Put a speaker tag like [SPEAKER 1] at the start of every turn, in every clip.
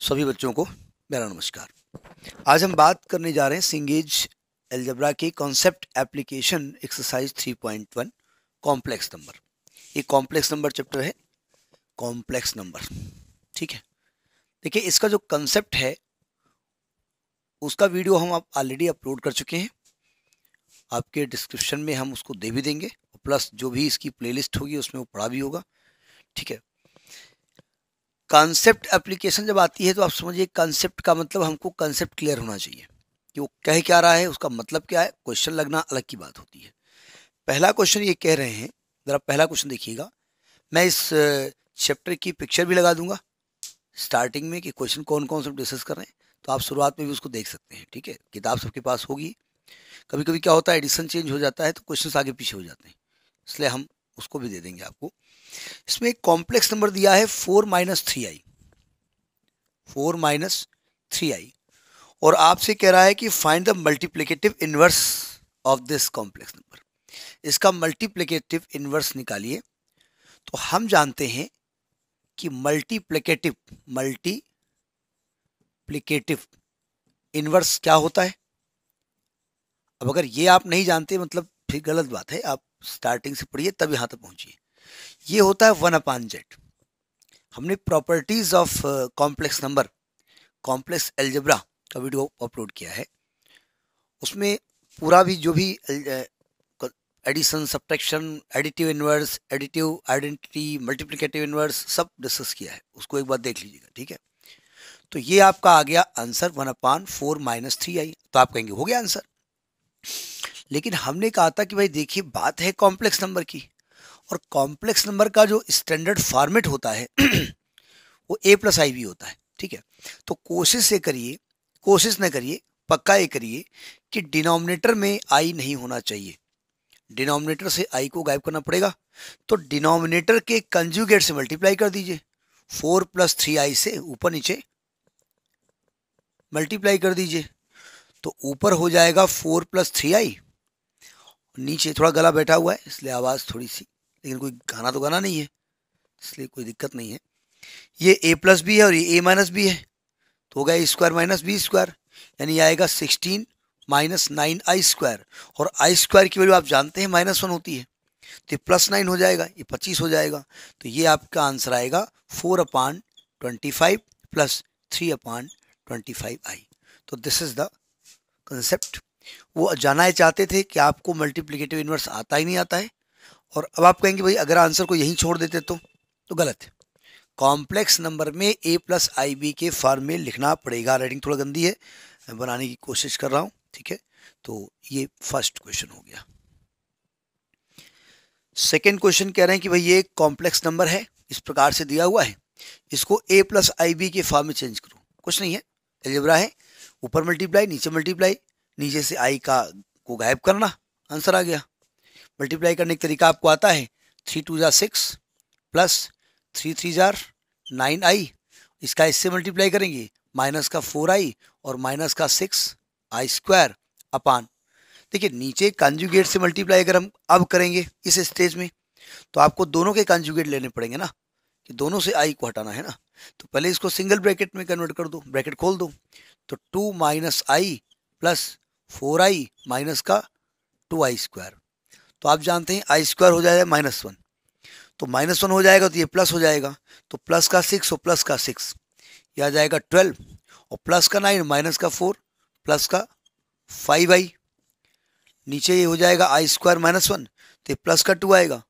[SPEAKER 1] सभी बच्चों को मेरा नमस्कार। आज हम बात करने जा रहे हैं सिंगेज अलजेब्रा के concept application exercise 3.1 complex number. ये कॉम्प्लेक्स नंबर चैप्टर है, कॉम्प्लेक्स नंबर। ठीक है, देखिए इसका जो कंसेप्ट है उसका वीडियो हम आप ऑलरेडी अपलोड कर चुके हैं। आपके डिस्क्रिप्शन में हम उसको दे भी देंगे, प्लस जो भी इसकी प्लेलिस्ट होगी उसमें वो पढ़ा भी होगा। ठीक है, कॉन्सेप्ट एप्लीकेशन जब आती है तो आप समझिए कंसेप्ट का मतलब हमको कंसेप्ट क्लियर होना चाहिए कि वो कह क्या रहा है, उसका मतलब क्या है। क्वेश्चन लगना अलग की बात होती है। पहला क्वेश्चन ये कह रहे हैं, ज़रा पहला क्वेश्चन देखिएगा। मैं इस चैप्टर की पिक्चर भी लगा दूंगा स्टार्टिंग में कि क्वेश्चन कौन कौन से डिस्कस कर रहे हैं, तो आप शुरुआत में भी उसको देख सकते हैं। ठीक है, किताब सबके पास होगी। कभी कभी क्या होता है, एडिशन चेंज हो जाता है तो क्वेश्चन आगे पीछे हो जाते हैं, इसलिए हम उसको भी दे देंगे आपको। इसमें एक कॉम्प्लेक्स नंबर दिया है 4-3i, 4-3i, और आपसे कह रहा है कि find the multiplicative inverse of this complex number. इसका मल्टीप्लिकेटिव इनवर्स निकालिए। तो हम जानते हैं कि मल्टीप्लिकेटिव इनवर्स क्या होता है। अब अगर ये आप नहीं जानते मतलब फिर गलत बात है, आप स्टार्टिंग से पढ़िए तब यहां तक पहुंचिए। ये होता है 1/z। हमने properties of complex number, complex algebra का वीडियो अपलोड किया है। उसमें पूरा भी जो भी addition, subtraction, additive inverse, additive identity, multiplicative inverse सब डिस्कस किया है, उसको एक बार देख लीजिएगा। ठीक है, तो ये आपका आ गया आंसर 1/4-3i। तो आप कहेंगे हो गया आंसर, लेकिन हमने कहा था कि भाई देखिए बात है कॉम्प्लेक्स नंबर की, और कॉम्प्लेक्स नंबर का जो स्टैंडर्ड फॉर्मेट होता है वो a+i भी होता है। ठीक है, तो कोशिश न करिए, पक्का ये करिए कि डिनोमिनेटर में i नहीं होना चाहिए। डिनोमिनेटर से i को गायब करना पड़ेगा, तो डिनोमिनेटर के कंजुगेट से मल्टीप्लाई कर दीजिए। 4+3i से ऊपर नीचे मल्टीप्लाई कर दीजिए, तो ऊपर हो जाएगा 4+3i। नीचे थोड़ा गला बैठा हुआ है इसलिए आवाज़ थोड़ी सी, लेकिन कोई गाना तो गाना नहीं है इसलिए कोई दिक्कत नहीं है। ये a+b है और ये a-b है, तो होगा a² - b², यानी आएगा 16 - 9i²। और i² की वैल्यू आप जानते हैं -1 होती है, तो ये +9 हो जाएगा, ये 25 हो जाएगा। तो ये आपका आंसर आएगा 4/25 + 3/25i। तो दिस इज द कंसेप्ट। वो जानना चाहते थे कि आपको मल्टीप्लिकेटिव इनवर्स आता ही नहीं आता है, और अब आप कहेंगे भाई अगर आंसर को यहीं छोड़ देते तो गलत है। कॉम्प्लेक्स नंबर में a+ib के फॉर्म में लिखना पड़ेगा। राइटिंग थोड़ा गंदी है, मैं बनाने की कोशिश कर रहा हूँ। ठीक है, तो ये फर्स्ट क्वेश्चन हो गया। सेकेंड क्वेश्चन कह रहे हैं कि भाई ये कॉम्प्लेक्स नंबर है, इस प्रकार से दिया हुआ है, इसको a+ib के फॉर्म में चेंज करो। कुछ नहीं है, अलजेब्रा है, ऊपर मल्टीप्लाई नीचे मल्टीप्लाई, नीचे से i को गायब करना, आंसर आ गया। मल्टीप्लाई करने का तरीका आपको आता है, 3×2 = 6 + 3×3 = 9i। इसका इससे मल्टीप्लाई करेंगे, माइनस का 4i और माइनस का 6i²। अपान, देखिए नीचे कंजुगेट से मल्टीप्लाई अगर हम अब करेंगे इस स्टेज में, तो आपको दोनों के कंजुगेट लेने पड़ेंगे ना, कि दोनों से i को हटाना है ना। तो पहले इसको सिंगल ब्रैकेट में कन्वर्ट कर दो, ब्रैकेट खोल दो, तो 2 - i + 4i माइनस का 2i²। तो आप जानते हैं i² हो जाएगा -1, तो -1 हो जाएगा तो ये प्लस हो जाएगा, तो प्लस का 6 और प्लस का 6 ये आ जाएगा 12, और प्लस का 9 माइनस का 4 प्लस का 5i। नीचे ये हो जाएगा i² - 1, तो ये प्लस का 2 आएगा,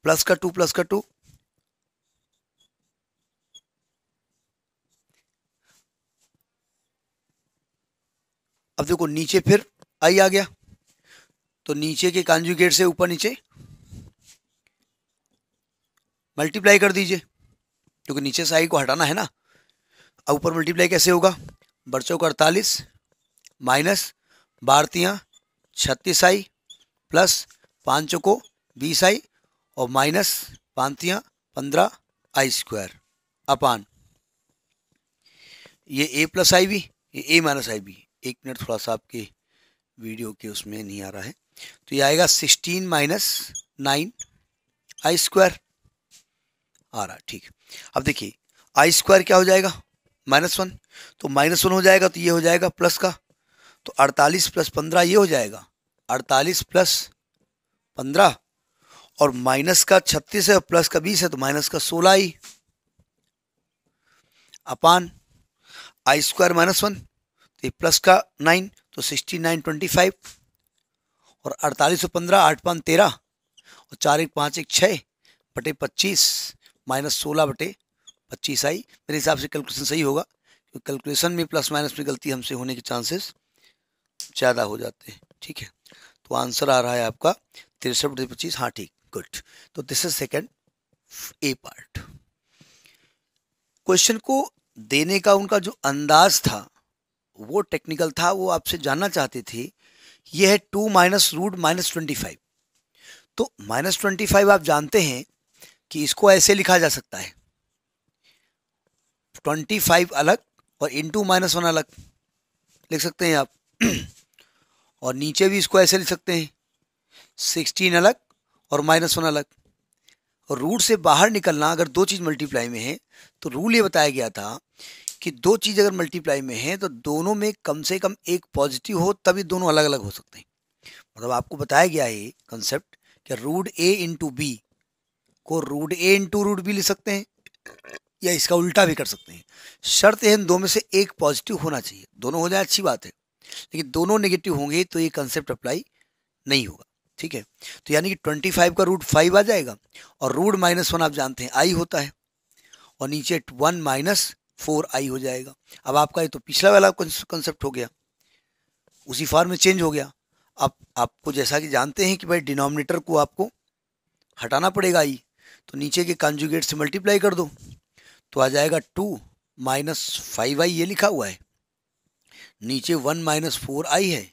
[SPEAKER 1] प्लस का 2 प्लस का 2। अब देखो नीचे फिर i आ गया, तो नीचे के कॉन्जुगेट से ऊपर नीचे मल्टीप्लाई कर दीजिए, क्योंकि नीचे से i को हटाना है ना। अब ऊपर मल्टीप्लाई कैसे होगा, बरचों का 48 माइनस 12 36i प्लस 5 को 20i और माइनस 5 15i²। अपान ये a+ib, ये a-ib। एक मिनट, थोड़ा सा आपके वीडियो के उसमें नहीं आ रहा है, तो ये आएगा 16 - 9i² आ रहा। ठीक है, अब देखिए i² क्या हो जाएगा, -1, तो -1 हो जाएगा तो ये हो जाएगा प्लस का, तो 48 + 15 ये हो जाएगा 48 + 15, और माइनस का 36 है और प्लस का 20 है तो माइनस का 16 आई अपान i² -1, तो ये प्लस का 9 तो 6925, और 48 और 15 8 5 13 और 4 1 5 1 6 बटे 25 -16 बटे 25 आई। मेरे हिसाब से कैलकुलेशन सही होगा, क्योंकि कैलकुलेशन में प्लस माइनस में गलती हमसे होने के चांसेस ज़्यादा हो जाते हैं। ठीक है, तो आंसर आ रहा है आपका 63 बटे 25। हाँ ठीक, गुड। तो this is second A part. Question को देने का उनका जो अंदाज था वो टेक्निकल था, वो आपसे जानना चाहते थे। ये है 2 - √-25, तो -25 आप जानते हैं कि इसको ऐसे लिखा जा सकता है, 25 अलग और इंटू -1 अलग लिख सकते हैं आप और नीचे भी इसको ऐसे लिख सकते हैं, 16 अलग और -1 अलग। और रूट से बाहर निकलना, अगर दो चीज़ मल्टीप्लाई में है तो रूल ये बताया गया था कि दो चीज़ अगर मल्टीप्लाई में है तो दोनों में कम से कम एक पॉजिटिव हो, तभी दोनों अलग अलग हो सकते हैं। मतलब आपको बताया गया है कंसेप्ट कि √a × b को √a × √b लिख सकते हैं, या इसका उल्टा भी कर सकते हैं। शर्त है इन दो में से एक पॉजिटिव होना चाहिए। दोनों हो जाए अच्छी बात है, लेकिन दोनों नेगेटिव होंगे तो ये कंसेप्ट अप्लाई नहीं होगा। ठीक है, तो यानी कि 25 का √5 आ जाएगा, और √-1 आप जानते हैं i होता है, और नीचे 1 - 4i हो जाएगा। अब आपका ये तो पिछला वाला कंसेप्ट हो गया, उसी फॉर्म में चेंज हो गया। अब आपको जैसा कि जानते हैं कि भाई डिनोमिनेटर को आपको हटाना पड़ेगा i, तो नीचे के कॉन्जुगेट से मल्टीप्लाई कर दो, तो आ जाएगा 2 - 5i ये लिखा हुआ है, नीचे 1 - 4i है,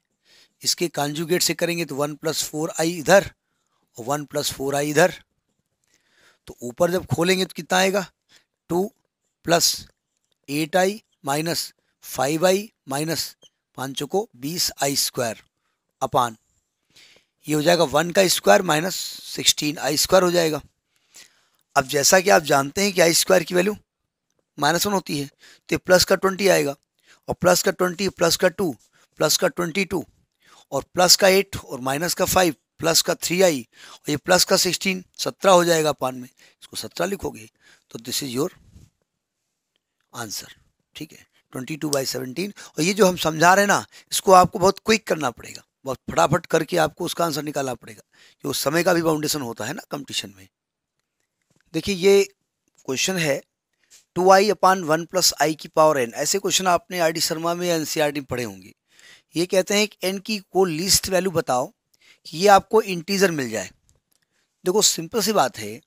[SPEAKER 1] इसके कॉन्जुगेट से करेंगे तो 1 + 4i इधर और 1 + 4i इधर, तो ऊपर जब खोलेंगे तो कितना आएगा, 2 + 8i - 5i - 5 को 20i² अपान ये हो जाएगा 1 का स्क्वायर -16i² हो जाएगा। अब जैसा कि आप जानते हैं कि i² की वैल्यू -1 होती है, तो प्लस का 20 आएगा, और प्लस का 20 प्लस का 2 प्लस का 22 और प्लस का 8 और माइनस का 5 प्लस का 3i और ये प्लस का 16 17 हो जाएगा अपान में, इसको 17 लिखोगे तो दिस इज योर आंसर। ठीक है, 22/17। और ये जो हम समझा रहे हैं ना, इसको आपको बहुत क्विक करना पड़ेगा, बहुत फटाफट करके आपको उसका आंसर निकालना पड़ेगा, कि उस समय का भी बाउंडेशन होता है ना कंपटीशन में। देखिए ये क्वेश्चन है 2i / 1 + i⁴n। ऐसे क्वेश्चन आपने आर डी शर्मा में या एनसीईआरटी में पढ़े होंगे। ये कहते हैं कि n की को लीस्ट वैल्यू बताओ कि ये आपको इंटीजर मिल जाए। देखो सिंपल सी बात है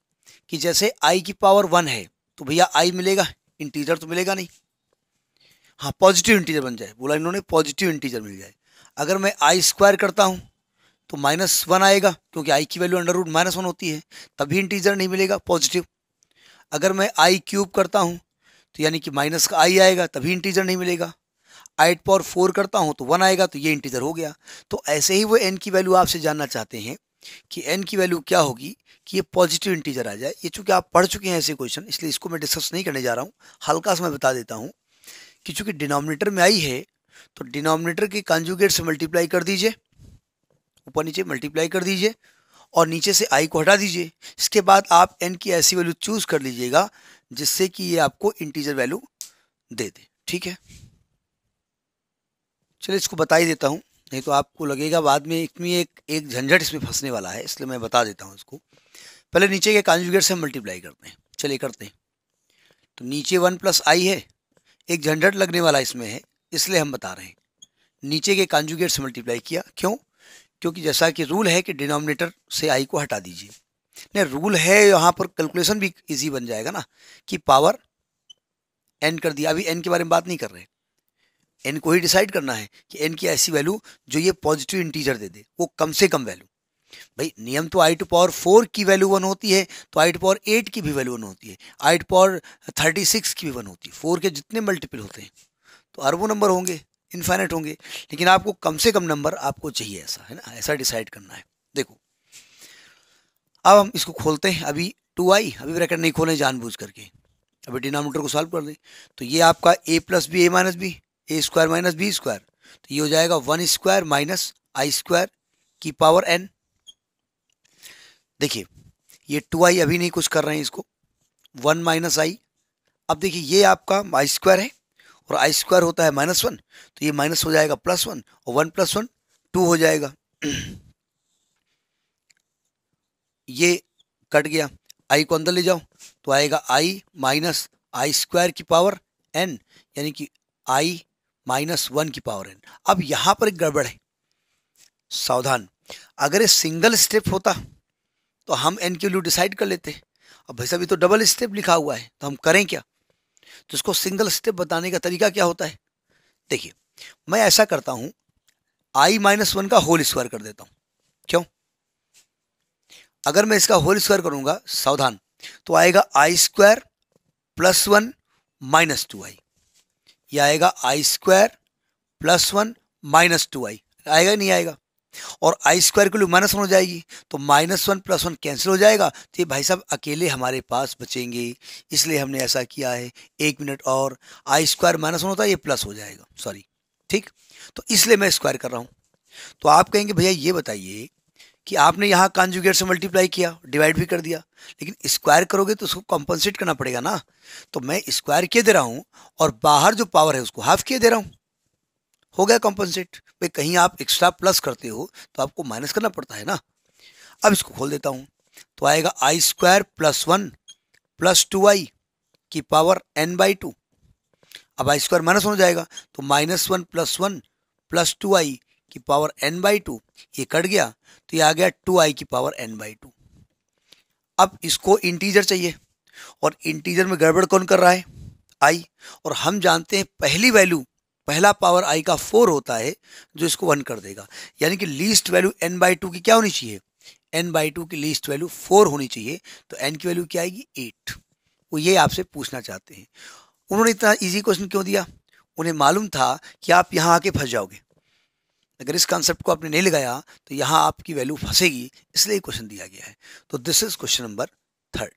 [SPEAKER 1] कि जैसे i⁴1 है तो भैया i मिलेगा, इंटीजर तो मिलेगा नहीं। हाँ, पॉजिटिव इंटीजर बन जाए, बोला इन्होंने पॉजिटिव इंटीजर मिल जाए। अगर मैं i² करता हूँ तो -1 आएगा, क्योंकि i की वैल्यू √-1 होती है, तभी इंटीजर नहीं मिलेगा पॉजिटिव। अगर मैं i³ करता हूँ तो यानी कि माइनस का i आएगा, तभी इंटीजर नहीं मिलेगा। i⁴ करता हूँ तो 1 आएगा, तो ये इंटीजर हो गया। तो ऐसे ही वो n की वैल्यू आपसे जानना चाहते हैं कि n की वैल्यू क्या होगी कि ये पॉजिटिव इंटीजर आ जाए। ये चूंकि आप पढ़ चुके हैं ऐसे क्वेश्चन, इसलिए इसको मैं डिस्कस नहीं करने जा रहा हूँ, हल्का सा मैं बता देता हूँ कि चूंकि डिनोमिनेटर में i है तो डिनोमिनेटर के कॉन्जुगेट से मल्टीप्लाई कर दीजिए, ऊपर नीचे मल्टीप्लाई कर दीजिए और नीचे से i को हटा दीजिए। इसके बाद आप n की ऐसी वैल्यू चूज कर लीजिएगा जिससे कि ये आपको इंटीजर वैल्यू दे दे। ठीक है, चलिए इसको बता ही देता हूँ, नहीं तो आपको लगेगा बाद में इसमें एक झंझट इसमें फंसने वाला है, इसलिए मैं बता देता हूँ इसको। पहले नीचे के कॉन्जुगेट से मल्टीप्लाई करते हैं, चलिए करते हैं। तो नीचे 1 + i है, एक झंझट लगने वाला इसमें है, इसलिए हम बता रहे हैं। नीचे के कॉन्जुगेट से मल्टीप्लाई किया, क्यों? क्योंकि जैसा कि रूल है कि डिनोमिनेटर से i को हटा दीजिए। नहीं, रूल है यहाँ पर, कैलकुलेशन भी इजी बन जाएगा ना, कि पावर n कर दिया। अभी n के बारे में बात नहीं कर रहे, n को ही डिसाइड करना है कि n की ऐसी वैल्यू जो ये पॉजिटिव इंटीजर दे दे, वो कम से कम वैल्यू। भाई नियम तो i⁴ की वैल्यू 1 होती है, तो i⁴8 की भी वैल्यू 1 होती है, i⁴36 की भी 1 होती है। 4 के जितने मल्टीपल होते हैं तो अरबों नंबर होंगे, इनफाइनाइट होंगे, लेकिन आपको कम से कम नंबर आपको चाहिए, ऐसा है ना, ऐसा डिसाइड करना है। देखो अब हम इसको खोलते हैं। अभी 2i, अभी ब्रैकेट नहीं खोले जानबूझ करके, अभी डिनोमिनेटर को सॉल्व कर दें तो ये आपका a plus b a minus b, a square minus b square, तो ये हो जाएगा 1 स्क्वायर माइनस आई स्क्वायर की पावर n। देखिए ये 2i अभी नहीं कुछ कर रहे हैं इसको, 1 माइनस आई। अब देखिए ये आपका आई स्क्वायर है और आई स्क्वायर होता है -1, तो ये माइनस हो जाएगा +1 और 1 + 1 2 हो जाएगा। ये कट गया, आई को अंदर ले जाओ तो आएगा आई माइनस आई स्क्वायर की पावर n, यानी कि आई माइनस 1 की पावर n। अब यहाँ पर एक गड़बड़ है, सावधान। अगर ये सिंगल स्टेप होता तो हम n की वैल्यू डिसाइड कर लेते। अब भाई साहब ये तो डबल स्टेप लिखा हुआ है, तो हम करें क्या? तो इसको सिंगल स्टेप बताने का तरीका क्या होता है? देखिए मैं ऐसा करता हूं, i माइनस 1 का होल स्क्वायर कर देता हूं। क्यों? अगर मैं इसका होल स्क्वायर करूंगा, सावधान, तो आएगा आई स्क्वायर प्लस 1 माइनस 2i। यह आएगा आई स्क्वायर प्लस 1 माइनस 2i, आएगा नहीं आएगा? और आई स्क्वायर की वैल्यू -1 हो जाएगी तो -1 + 1 कैंसिल हो जाएगा, तो ये भाई साहब अकेले हमारे पास बचेंगे, इसलिए हमने ऐसा किया है। 1 मिनट और, आई स्क्वायर -1 होता है, ये प्लस हो जाएगा, सॉरी, ठीक। तो इसलिए मैं स्क्वायर कर रहा हूँ। तो आप कहेंगे भैया ये बताइए कि आपने यहाँ कॉन्जुगेट से मल्टीप्लाई किया, डिवाइड भी कर दिया, लेकिन स्क्वायर करोगे तो उसको कॉम्पनसेट करना पड़ेगा ना। तो मैं स्क्वायर किए दे रहा हूँ और बाहर जो पावर है उसको हाफ किए दे रहा हूँ, हो गया कॉम्पनसेट। भाई कहीं आप एक्स्ट्रा प्लस करते हो तो आपको माइनस करना पड़ता है ना। अब इसको खोल देता हूँ तो आएगा आई स्क्वायर प्लस 1 प्लस 2i की पावर n/2। अब आई स्क्वायर -1 हो जाएगा तो -1 + 1 प्लस 2i की पावर n/2, ये कट गया तो ये आ गया 2i की पावर n/2। अब इसको इंटीजर चाहिए और इंटीजर में गड़बड़ कौन कर रहा है? i। और हम जानते हैं पहली वैल्यू, पहला पावर i का 4 होता है जो इसको 1 कर देगा, यानी कि लीस्ट वैल्यू n/2 की क्या होनी चाहिए? n/2 की लीस्ट वैल्यू 4 होनी चाहिए। तो n की वैल्यू क्या आएगी? 8। वो ये आपसे पूछना चाहते हैं। उन्होंने इतना इजी क्वेश्चन क्यों दिया? उन्हें मालूम था कि आप यहाँ आके फंस जाओगे, अगर इस कॉन्सेप्ट को आपने नहीं लगाया तो यहाँ आपकी वैल्यू फंसेगी, इसलिए क्वेश्चन दिया गया है। तो this is question number 3।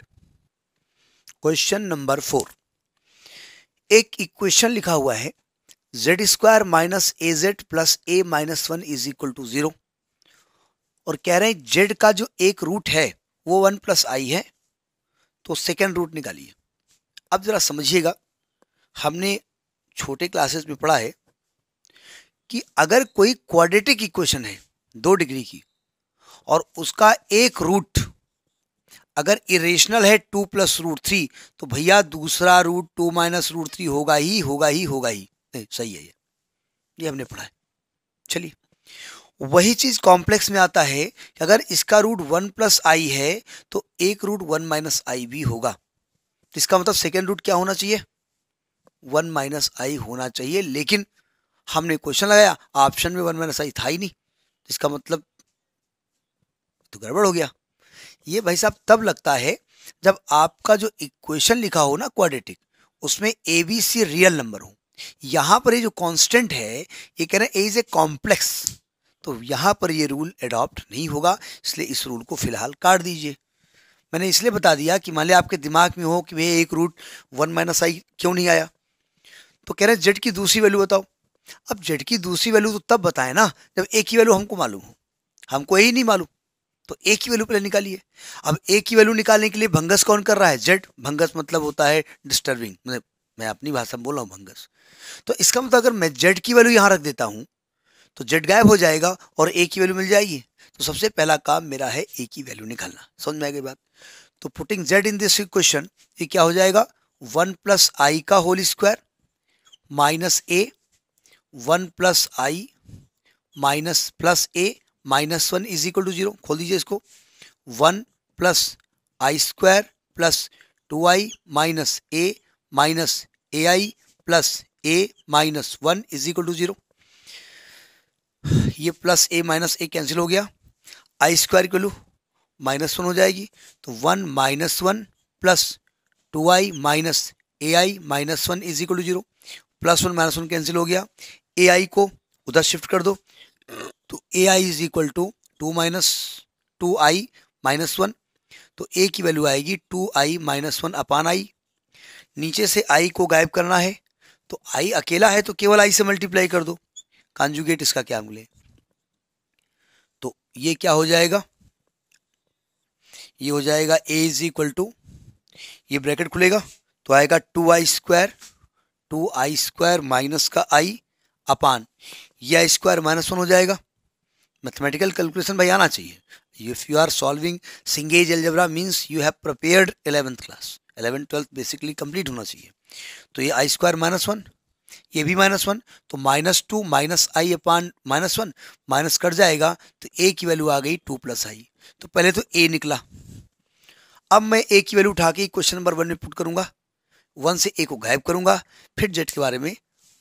[SPEAKER 1] Question number 4, एक इक्वेशन लिखा हुआ है z square minus a z plus a minus 1 is equal to 0, और कह रहे हैं z का जो एक रूट है वो 1 + i है, तो सेकेंड रूट निकालिए। अब जरा समझिएगा, हमने छोटे क्लासेस में पढ़ा है कि अगर कोई क्वाड्रेटिक इक्वेशन है 2 डिग्री की और उसका एक रूट अगर इरेशनल है 2 + √3, तो भैया दूसरा रूट 2 - √3 होगा ही होगा ही होगा ही। नहीं, सही है, ये हमने पढ़ा है। चलिए, वही चीज कॉम्प्लेक्स में आता है कि अगर इसका रूट 1 + i है तो एक रूट 1 - i भी होगा। तो इसका मतलब सेकेंड रूट क्या होना चाहिए? 1 - i होना चाहिए, लेकिन हमने क्वेश्चन लगाया, ऑप्शन में 1 - i था ही नहीं, इसका मतलब तो गड़बड़ हो गया। ये भाई साहब तब लगता है जब आपका जो इक्वेशन लिखा हो ना क्वाड्रेटिक, उसमें a b c real number हो। यहाँ पर ये जो कांस्टेंट है ये कह रहे हैं ए इज ए कॉम्प्लेक्स, तो यहाँ पर ये रूल अडॉप्ट नहीं होगा, इसलिए इस रूल को फिलहाल काट दीजिए। मैंने इसलिए बता दिया कि मान लिया आपके दिमाग में हो कि भाई एक रूट 1 - i क्यों नहीं आया, तो कह रहे हैं जेड की दूसरी वैल्यू बताओ। अब जेड की दूसरी वैल्यू तो तब बताएं ना जब ए की वैल्यू हमको मालूम हो, हमको ए ही नहीं मालूम, तो ए की वैल्यू पहले निकालिए। अब ए की वैल्यू निकालने के लिए भंगस कौन कर रहा है? जेड। भंगस मतलब होता है डिस्टर्बिंग, मैं अपनी भाषा में बोल रहा हूँ भंगस। तो इसका मतलब अगर मैं जेड की वैल्यू यहाँ रख देता हूँ तो जेड गायब हो जाएगा और ए की वैल्यू मिल जाएगी। तो सबसे पहला काम मेरा है ए की वैल्यू निकालना। समझ में आ गई बात? तो putting z in this equation, ये क्या हो जाएगा? 1 + i का whole square minus a 1 + i minus plus a -1 is equal to 0। खोल दीजिए इसको। 1 + i square plus 2i minus a minus ai plus a minus 1 is equal to 0। ये plus a minus a cancel हो गया, आई square की value -1 हो जाएगी, तो 1 - 1 plus 2i minus ai minus 1 is equal to 0। +1 -1 cancel हो गया, ai को उधर शिफ्ट कर दो, तो ai is equal to 2i minus 1, तो a की वैल्यू आएगी 2i - 1 अपान i। नीचे से आई को गायब करना है, तो आई अकेला है तो केवल आई से मल्टीप्लाई कर दो, कॉन्जुगेट इसका क्या मिले, तो ये क्या हो जाएगा, ये हो जाएगा a इज इक्वल टू, ये ब्रैकेट खुलेगा तो आएगा 2i स्क्वायर माइनस का i अपान, यह स्क्वायर -1 हो जाएगा। मैथमेटिकल कैलकुलेशन भाई आना चाहिए। इफ यू आर सॉल्विंग सिंगेज algebra means you have prepared 11th class, 11th 12th basically complete होना चाहिए। तो ये i स्क्वायर -1, ये भी -1, तो -2 माइनस आई अपान -1, माइनस कट जाएगा तो a की वैल्यू आ गई 2 + i। तो पहले तो a निकला, अब मैं a की वैल्यू उठा के क्वेश्चन नंबर 1 में पुट करूंगा, 1 से a को गायब करूंगा, फिर z के बारे में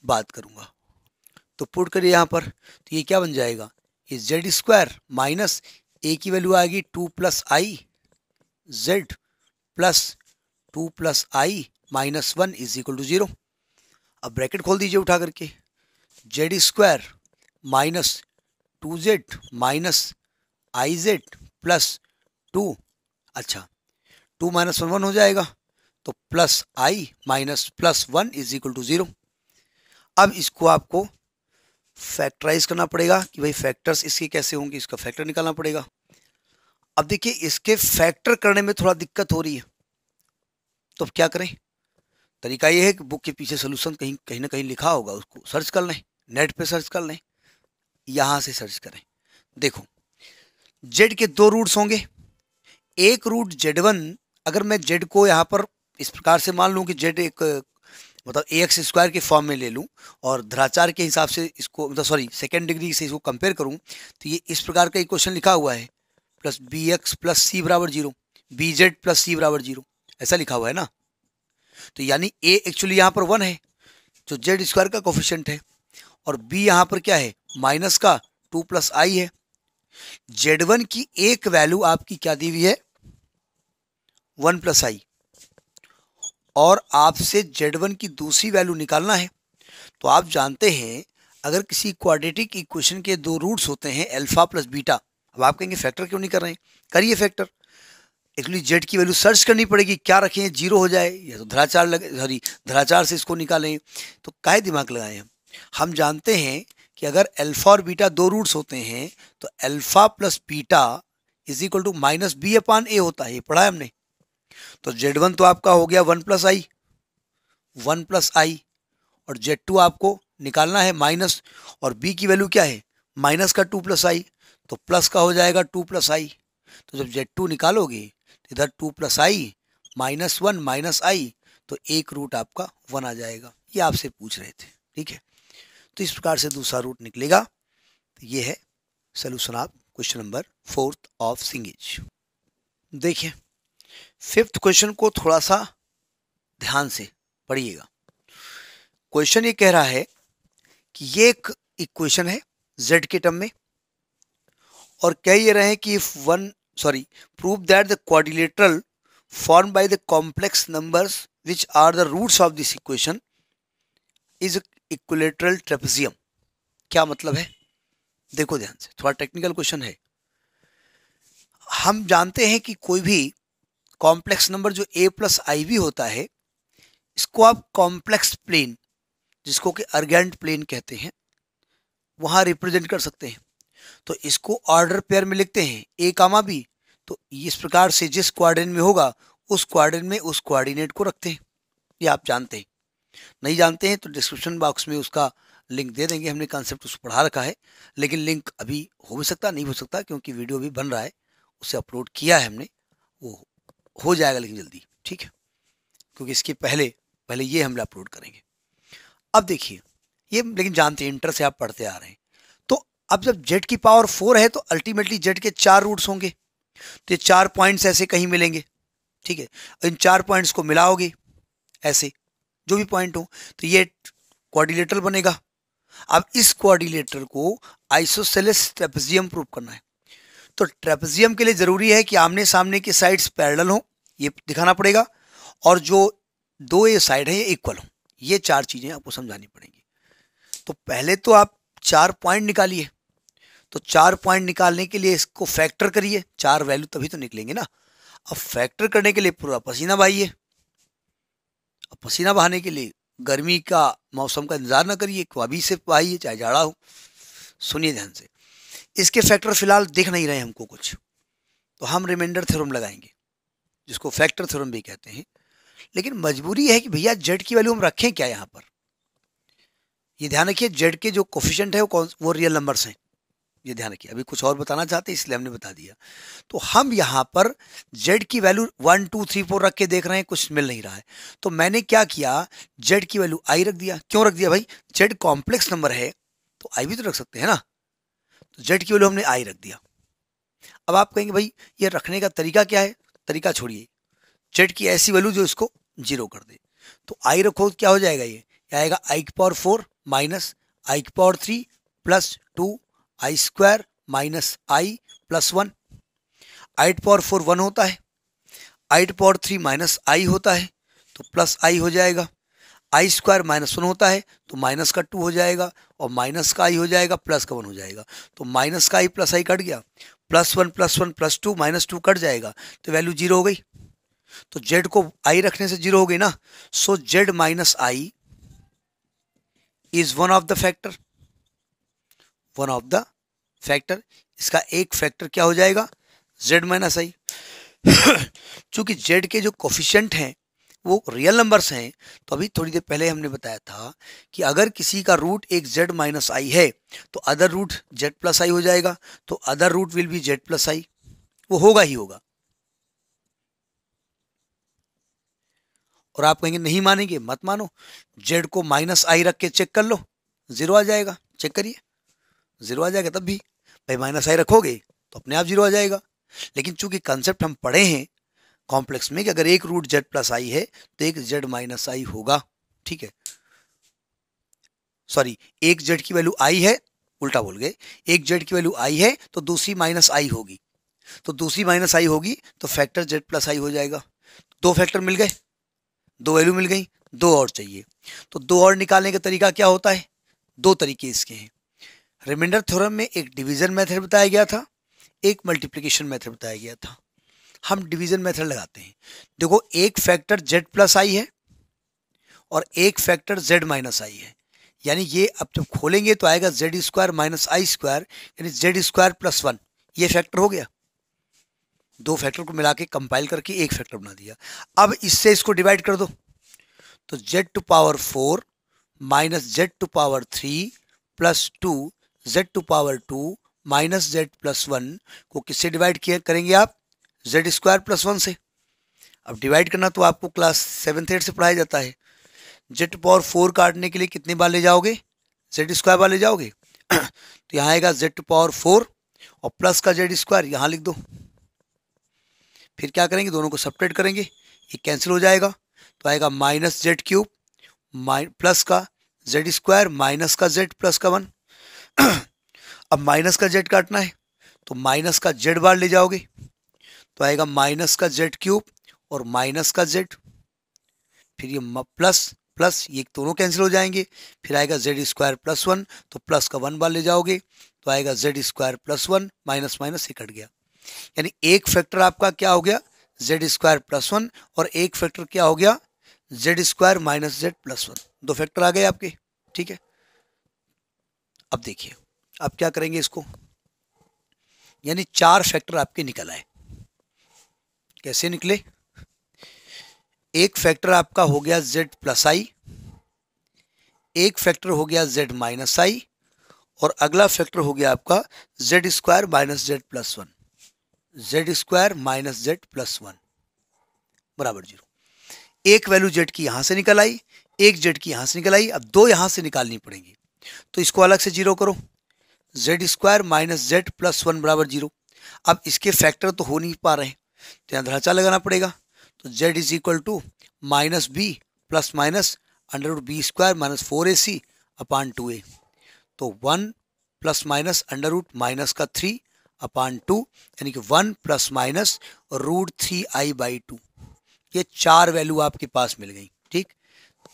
[SPEAKER 1] बात करूंगा। तो पुट करिए यहाँ पर, तो ये क्या बन जाएगा, ये z स्क्वायर माइनस a की वैल्यू आएगी 2 + i, z plus 2 + i minus 1 is equal to 0। अब ब्रैकेट खोल दीजिए उठा करके, z square minus 2z minus iz plus 2, अच्छा 2 - 1 1 हो जाएगा, तो plus i minus plus 1 is equal to 0। अब इसको आपको फैक्टराइज करना पड़ेगा कि भाई फैक्टर्स इसके कैसे होंगे, इसका फैक्टर निकालना पड़ेगा। अब देखिए इसके फैक्टर करने में थोड़ा दिक्कत हो रही है, तो अब क्या करें, तरीका ये है कि बुक के पीछे सोल्यूशन कहीं ना कहीं लिखा होगा, उसको सर्च कर लें, नेट पे सर्च कर लें, यहाँ से सर्च करें। देखो z के 2 रूट्स होंगे, एक रूट z1, अगर मैं z को यहाँ पर इस प्रकार से मान लूँ कि z एक मतलब ax स्क्वायर के फॉर्म में ले लूँ और धराचार के हिसाब से इसको मतलब सॉरी सेकेंड डिग्री से इसको कंपेयर करूँ, तो ये इस प्रकार का इक्वेशन लिखा हुआ है, प्लस bx प्लस c बराबर 0, bz प्लस c बराबर 0, ऐसा लिखा हुआ है ना। तो यानी a एक्चुअली यहाँ पर 1 है जो z स्क्वायर का कोफिशिएंट है, और b यहाँ पर क्या है, माइनस का 2 + i है। z1 की एक वैल्यू आपकी क्या दी हुई है, 1 + i, और आपसे z1 की दूसरी वैल्यू निकालना है। तो आप जानते हैं अगर किसी क्वाड्रेटिक इक्वेशन के 2 रूट्स होते हैं अल्फा प्लस बीटा, अब आप कहेंगे फैक्टर क्यों नहीं कर रहे हैं, करिए फैक्टर। एक्चुअली z की वैल्यू सर्च करनी पड़ेगी, क्या रखें 0 हो जाए या तो धराचार लगे, सॉरी धराचार से इसको निकालें, तो काहे दिमाग लगाएं हम जानते हैं कि अगर अल्फा और बीटा 2 रूट्स होते हैं तो alpha plus beta is equal to minus B upon A होता है, ये पढ़ा है हमने। तो z1 तो आपका हो गया 1 + i, 1 + i, और z2 आपको निकालना है माइनस, और b की वैल्यू क्या है, माइनस का 2 + i, तो प्लस का हो जाएगा 2 + i। तो जब z2 निकालोगे तो इधर 2 + i माइनस 1 माइनस i, तो एक रूट आपका 1 आ जाएगा, ये आपसे पूछ रहे थे, ठीक है। तो इस प्रकार से दूसरा रूट निकलेगा। तो ये है solution of question number 4 of सिंगेज। देखिए 5th क्वेश्चन को थोड़ा सा ध्यान से पढ़िएगा। क्वेश्चन ये कह रहा है कि ये एक इक्वेशन है z के टर्म में, और कह ये रहे हैं कि prove that the quadrilateral form by the complex numbers which are the roots of this equation is equilateral trapezium. क्या मतलब है, देखो ध्यान से, थोड़ा टेक्निकल क्वेश्चन है। हम जानते हैं कि कोई भी कॉम्प्लेक्स नंबर जो a + iv होता है, इसको आप कॉम्प्लेक्स प्लेन, जिसको कि अर्गेंट प्लेन कहते हैं, वहां रिप्रेजेंट कर सकते हैं। तो इसको ऑर्डर पेयर में लिखते हैं a, b, तो इस प्रकार से जिस क्वाड्रेंट में होगा उस क्वाड्रेंट में उस कोऑर्डिनेट को रखते हैं, ये आप जानते हैं। नहीं जानते हैं तो डिस्क्रिप्शन बॉक्स में उसका लिंक दे देंगे, हमने कॉन्सेप्ट उसको पढ़ा रखा है, लेकिन लिंक अभी हो भी सकता नहीं हो सकता, क्योंकि वीडियो भी बन रहा है, उसे अपलोड किया है हमने, वो हो जाएगा लेकिन जल्दी, ठीक है, क्योंकि इसके पहले ये हम अपलोड करेंगे। अब देखिए ये, लेकिन जानते हैं इंटर से आप पढ़ते आ रहे हैं, तो अब जब z की पावर 4 है तो अल्टीमेटली z के 4 रूट्स होंगे, तो ये 4 पॉइंट्स ऐसे कहीं मिलेंगे, ठीक है, इन 4 पॉइंट्स को मिलाओगे ऐसे जो भी पॉइंट हो, तो ये क्वाड्रिलेटरल बनेगा। अब इस क्वाड्रिलेटरल को आइसोसेलेस ट्रेपेजियम प्रूव करना है, तो ट्रेपेजियम के लिए जरूरी है कि आमने सामने की साइड्स पैरेलल हो, ये दिखाना पड़ेगा, और जो 2 ये साइड है ये इक्वल हो, ये 4 चीजें आपको समझानी पड़ेंगी। तो पहले तो आप 4 पॉइंट निकालिए, तो 4 पॉइंट निकालने के लिए इसको फैक्टर करिए, 4 वैल्यू तभी तो निकलेंगे ना। अब फैक्टर करने के लिए पूरा पसीना बहाइए, और पसीना बहाने के लिए गर्मी का मौसम का इंतजार ना करिए, अभी से बहाइए चाहे जाड़ा हो। सुनिए ध्यान से, इसके फैक्टर फिलहाल दिख नहीं रहे हमको कुछ, तो हम रिमाइंडर थ्योरम लगाएंगे, जिसको फैक्टर थ्योरम भी कहते हैं। लेकिन मजबूरी है कि भैया जेड की वैल्यू हम रखें क्या यहाँ पर। ये ध्यान रखिए, जेड के जो कोफिशिएंट है वो रियल नंबर्स हैं, ये ध्यान रखिए। अभी कुछ और बताना चाहते हैं इसलिए हमने बता दिया। तो हम यहाँ पर जेड की वैल्यू 1 2 3 4 रख के देख रहे हैं, कुछ मिल नहीं रहा है। तो मैंने क्या किया, जेड की वैल्यू आई रख दिया। क्यों रख दिया भाई, जेड कॉम्प्लेक्स नंबर है तो आई भी तो रख सकते हैं ना। तो जेड की वैल्यू हमने आई रख दिया। अब आप कहेंगे भाई ये रखने का तरीका क्या है, तरीका छोड़िए, जेड की ऐसी वैल्यू जो इसको 0 कर दे। तो आई रखो, क्या हो जाएगा, ये आएगा आई की पावर 4 माइनस आई की पावर 3 प्लस 2 आई स्क्वायर माइनस आई प्लस 1। आई की पावर 4 1 होता है, आई की पावर 3 माइनस आई होता है तो प्लस आई हो जाएगा। आई स्क्वायर माइनस 1 होता है तो माइनस का 2 हो जाएगा, और माइनस का आई हो जाएगा, प्लस का 1 हो जाएगा। तो माइनस का आई प्लस आई कट गया, प्लस 1 प्लस 2 माइनस 2 कट जाएगा, तो वैल्यू 0 हो गई। तो जेड को आई रखने से 0 हो गई ना। So Z minus I is one of the factor, one of the factor. इसका एक फैक्टर क्या हो जाएगा, जेड माइनस आई। चूंकि जेड के जो कोफिशिएंट हैं वो रियल नंबर्स हैं, तो अभी थोड़ी देर पहले हमने बताया था कि अगर किसी का रूट एक जेड माइनस आई है तो other root Z plus I हो जाएगा, तो other root will be Z plus I, वो होगा ही होगा। और आप कहेंगे नहीं मानेंगे, मत मानो, जेड को माइनस आई रख के चेक कर लो, 0 आ जाएगा। चेक करिए, 0 आ जाएगा। तब भी भाई माइनस आई रखोगे तो अपने आप 0 आ जाएगा। लेकिन चूंकि कंसेप्ट हम पढ़े हैं कॉम्प्लेक्स में कि अगर एक रूट जेड प्लस आई है तो एक जेड माइनस आई होगा, ठीक है। सॉरी, एक जेड की वैल्यू आई है, उल्टा बोल गए, एक जेड की वैल्यू आई है तो दूसरी माइनस आई होगी, तो दूसरी माइनस आई होगी तो फैक्टर जेड प्लस आई हो जाएगा। दो फैक्टर मिल गए, दो वैल्यू मिल गई, दो और चाहिए। तो दो और निकालने का तरीका क्या होता है, दो तरीके इसके हैं। रिमाइंडर थ्योरम में एक डिवीजन मेथड बताया गया था, एक मल्टीप्लिकेशन मेथड बताया गया था। हम डिवीजन मेथड लगाते हैं। देखो, एक फैक्टर जेड प्लस आई है और एक फैक्टर जेड माइनस आई है, यानी ये अब जब खोलेंगे तो आएगा Z square minus i square, यानी जेड स्क्वायर प्लस 1, ये फैक्टर हो गया। दो फैक्टर को मिला के कंपाइल करके एक फैक्टर बना दिया। अब इससे इसको डिवाइड कर दो, तो z to power 4 minus z to power 3 plus 2 z to power 2 minus z plus 1 को किससे डिवाइड किया करेंगे आप, जेड स्क्वायर प्लस 1 से। अब डिवाइड करना तो आपको क्लास 7th 8th से पढ़ाया जाता है। जेड टू पावर 4 काटने के लिए कितने बार ले जाओगे, जेड स्क्वायर बार ले जाओगे। तो यहाँ आएगा जेड टू पावर 4 और प्लस का जेड स्क्वायर यहाँ लिख दो। फिर क्या करेंगे, दोनों को सेपरेट करेंगे, ये कैंसिल हो जाएगा, तो आएगा माइनस जेड क्यूब प्लस का जेड स्क्वायर माइनस का जेड प्लस का 1। अब माइनस का जेड काटना है तो माइनस का जेड बार ले जाओगे, तो आएगा माइनस का जेड क्यूब और माइनस का जेड, फिर ये प्लस प्लस, ये दोनों कैंसिल हो जाएंगे, फिर आएगा जेड स्क्वायर प्लस 1, तो प्लस का 1 बार ले जाओगे तो आएगा Z square plus 1, minus minus से कट गया। यानी एक फैक्टर आपका क्या हो गया, जेड स्क्वायर प्लस 1, और एक फैक्टर क्या हो गया, Z square minus z plus 1। दो फैक्टर आ गए आपके, ठीक है। अब देखिए, अब क्या करेंगे इसको, यानी चार फैक्टर आपके निकल आए। कैसे निकले, एक फैक्टर आपका हो गया जेड प्लस आई, एक फैक्टर हो गया जेड माइनस आई, और अगला फैक्टर हो गया आपका Z square minus z plus 1, Z square minus z plus 1 बराबर 0। एक वैल्यू जेड की यहां से निकल आई, एक जेड की यहां से निकल आई, अब दो यहां से निकालनी पड़ेगी, तो इसको अलग से 0 करो, Z square minus z plus 1 बराबर 0। अब इसके फैक्टर तो हो नहीं पा रहे हैं, तो यहाँ ढांचा लगाना पड़ेगा, तो z is equal to minus b plus minus under root b square minus 4ac upon 2a, तो 1 plus minus under root minus का 3 अपान 2, यानी कि 1 प्लस माइनस रूट 3i/2। ये चार वैल्यू आपके पास मिल गई, ठीक।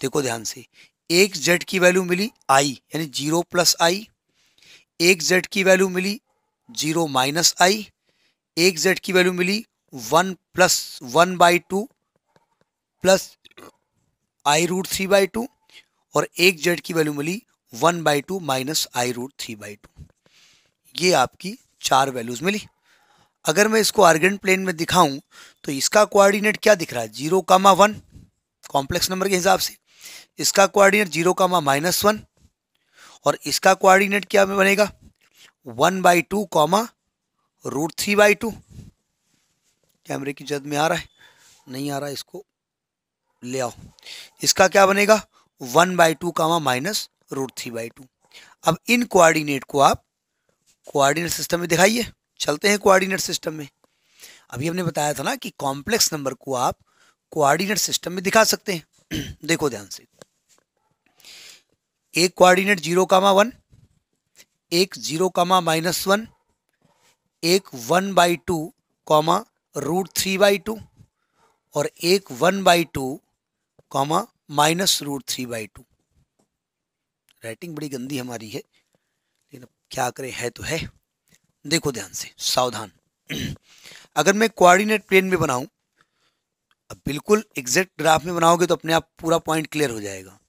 [SPEAKER 1] देखो ध्यान से, एक जेड की वैल्यू मिली आई यानी 0 प्लस आई, एक जेड की वैल्यू मिली 0 माइनस आई, एक जेड की वैल्यू मिली 1 प्लस 1/2 प्लस i√3/2 और एक z की वैल्यू मिली 1/2 माइनस i√3/2। ये आपकी 4 वैल्यूज मिली। अगर मैं इसको आर्गेंट प्लेन में दिखाऊं तो इसका कोऑर्डिनेट क्या दिख रहा है, 0,1 कॉम्प्लेक्स नंबर के हिसाब से, इसका कोऑर्डिनेट 0,-1 और इसका कोऑर्डिनेट क्या में बनेगा 1/2 √3/2। कैमरे की जद में आ रहा है, नहीं आ रहा है, इसको ले आओ। इसका क्या बनेगा 1/2 -√3/2। अब इन कोऑर्डिनेट को आप कोऑर्डिनेट सिस्टम में दिखाइए। चलते हैं कोऑर्डिनेट सिस्टम में। अभी हमने बताया था ना कि कॉम्प्लेक्स नंबर को आप कोऑर्डिनेट सिस्टम में दिखा सकते हैं। देखो ध्यान से, एक कोऑर्डिनेट 0,1, एक 0,-1, एक 1/2 √3/2 और एक 1/2 -√3/2। राइटिंग बड़ी गंदी हमारी है, लेकिन क्या करें, है तो है। देखो ध्यान से, सावधान। अगर मैं कोऑर्डिनेट प्लेन में बनाऊं, अब बिल्कुल एग्जैक्ट ग्राफ में बनाओगे तो अपने आप पूरा पॉइंट क्लियर हो जाएगा।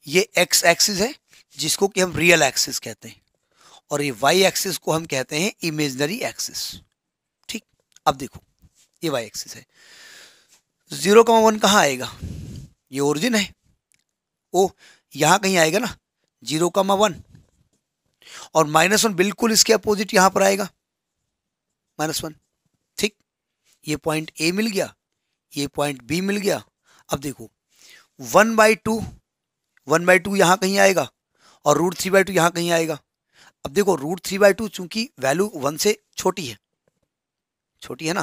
[SPEAKER 1] ये एक्स एक्सिस है जिसको कि हम रियल एक्सिस कहते हैं, और ये वाई एक्सिस को हम कहते हैं इमेजिनरी एक्सिस। ठीक, अब देखो ये वाई एक्सिस है, 0,1 कहाँ आएगा, ये ओरिजिन है, ओ यहाँ कहीं आएगा ना 0,1, और -1 बिल्कुल इसके अपोजिट यहां पर आएगा -1। ठीक, ये पॉइंट ए मिल गया, ये पॉइंट बी मिल गया। अब देखो 1/2 यहाँ कहीं आएगा और √3/2 यहाँ कहीं आएगा। अब देखो √3/2 चूंकि वैल्यू 1 से छोटी है ना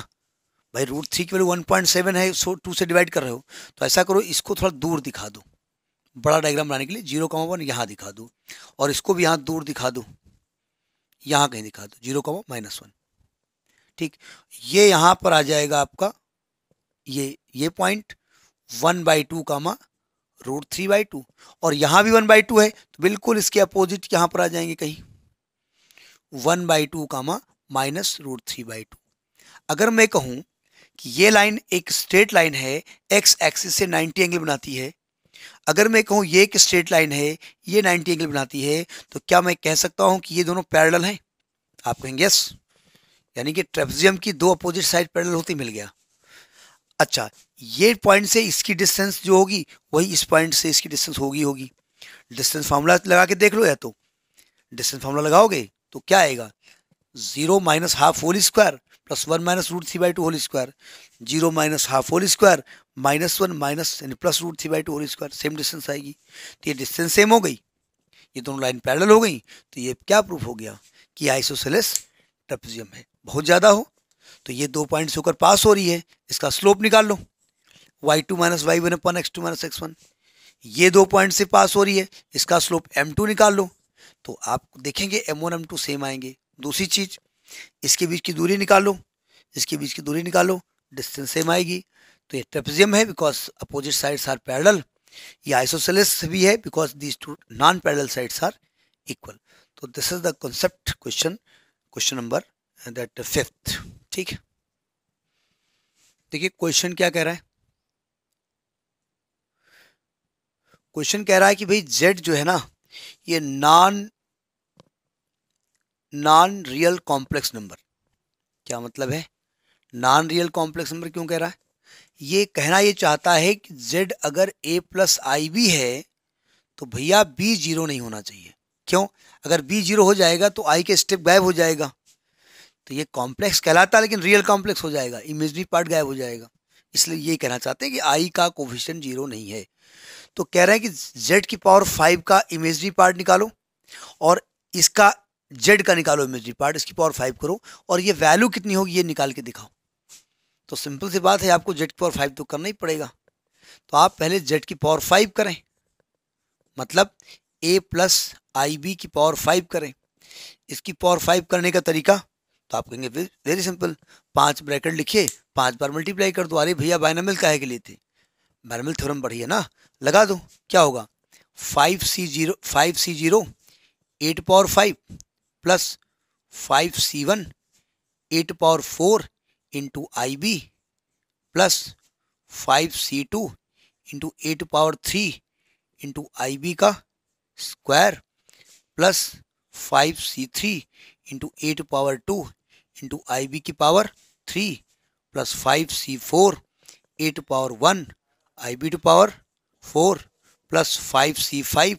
[SPEAKER 1] भाई, √3 की वैल्यू 1.7 है, 2 से डिवाइड कर रहे हो, तो ऐसा करो इसको थोड़ा दूर दिखा दो, बड़ा डायग्राम बनाने के लिए 0,1 यहाँ दिखा दो, और इसको भी यहाँ दूर दिखा दो, यहाँ कहीं दिखा दो 0,-1। ठीक, ये यहाँ पर आ जाएगा आपका ये पॉइंट 1/2 √3/2, और यहाँ भी 1/2 है, तो बिल्कुल इसके अपोजिट यहाँ पर आ जाएंगे कहीं 1/2 -√3/2। अगर मैं कहूँ कि ये लाइन एक स्ट्रेट लाइन है, एक्स एक्सिस से 90 एंगल बनाती है, अगर मैं कहूँ ये एक स्ट्रेट लाइन है, ये 90 एंगल बनाती है, तो क्या मैं कह सकता हूँ कि ये दोनों पैरेलल हैं? आप कहेंगे यस, यानी कि ट्रेपेजियम की दो अपोजिट साइड पैरेलल होती, मिल गया। अच्छा, ये पॉइंट से इसकी डिस्टेंस जो होगी वही इस पॉइंट से इसकी डिस्टेंस होगी। डिस्टेंस फार्मूला लगा के देख लो, या तो डिस्टेंस फार्मूला लगाओगे तो क्या आएगा 0 - ½ whole square plus 1 -√3/2 whole square, 0 - ½ whole square -1 यानी plus √3/2 whole square, same distance आएगी। तो ये डिस्टेंस सेम हो गई, ये दोनों लाइन पैरेलल हो गई, तो ये क्या प्रूफ हो गया कि आइसोसेलेस ट्रेपेजियम है। बहुत ज़्यादा हो तो ये 2 पॉइंट से होकर पास हो रही है, इसका स्लोप निकाल लो y2 - y1 / x2 - x1। ये 2 पॉइंट से पास हो रही है, इसका स्लोप m2 निकाल लो, तो आप देखेंगे m1 m2 सेम आएंगे। दूसरी चीज, इसके बीच की दूरी निकाल लो, इसके बीच की दूरी निकालो, डिस्टेंस सेम आएगी। तो ये ट्रेपेजियम है because opposite sides are parallel. ये आइसोसेलेस भी है because these two non parallel sides are equal. तो this is the concept question number that 5th। ठीक है, देखिए क्वेश्चन क्या कह रहा है। क्वेश्चन कह रहा है कि भाई z जो है ना, ये नॉन रियल कॉम्प्लेक्स नंबर। क्या मतलब है नॉन रियल कॉम्प्लेक्स नंबर, क्यों कह रहा है? ये कहना ये चाहता है कि z अगर a + IB है तो भैया b 0 नहीं होना चाहिए। क्यों? अगर b 0 हो जाएगा तो i के स्टेप गायब हो जाएगा, तो ये कॉम्प्लेक्स कहलाता है लेकिन रियल कॉम्प्लेक्स हो जाएगा, इमेजनरी पार्ट गायब हो जाएगा। इसलिए ये कहना चाहते हैं कि i का कोफिशिएंट 0 नहीं है। तो कह रहे हैं कि z की पावर 5 का इमेजनरी पार्ट निकालो और इसका z का निकालो इमेजनरी पार्ट, इसकी पावर 5 करो और ये वैल्यू कितनी होगी ये निकाल के दिखाओ। तो सिंपल सी बात है, आपको z की पावर 5 तो करना ही पड़ेगा। तो आप पहले z की पावर 5 करें, मतलब a + IB की पावर 5 करें। इसकी पावर 5 करने का तरीका तो आप कहेंगे वेरी सिंपल, 5 ब्रैकेट लिखिए, 5 बार मल्टीप्लाई कर दो। अरे भैया बाइनोमियल काहे के लिए थे? बाइनोमियल थ्योरम पढ़ी है ना, लगा दो। क्या होगा 5c0 8^5 plus 5c1 8^4 into IB plus 5c2 into A to power 3 into I B का square plus 5c3 into A to power 2 into I B की power 3 plus 5c4 A to power 1 I B to power 4 plus 5c5